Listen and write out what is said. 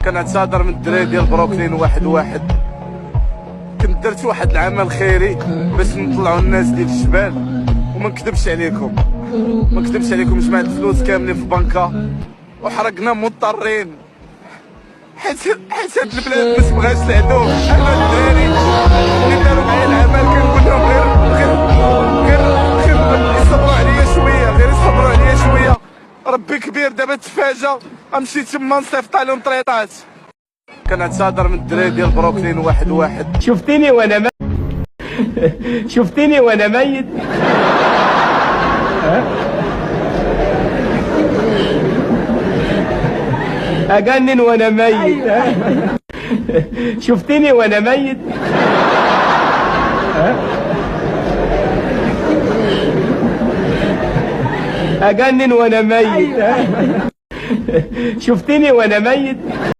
كنعتذر من الدراري ديال بروكلين واحد كنت درت واحد العمل خيري باش نطلعوا الناس ديال الجبال، وما نكذبش عليكم جمعت الفلوس كاملين في بنكه وحرقنا مضطرين حيت هاد البلاد ما تبغاش العدو. انا الدراري اللي داروا معايا العمل كنقول لهم غير يصبروا عليا شويه، ربي كبير. دابا تفاجا غنمشي تما نصيفط عليهم طريطات. كنعتذر من الدراري ديال بروكلين واحد. شفتني وانا ميت اجنن وانا ميت. شفتني وانا ميت اجنن وانا ميت. شفتني وانا ميت.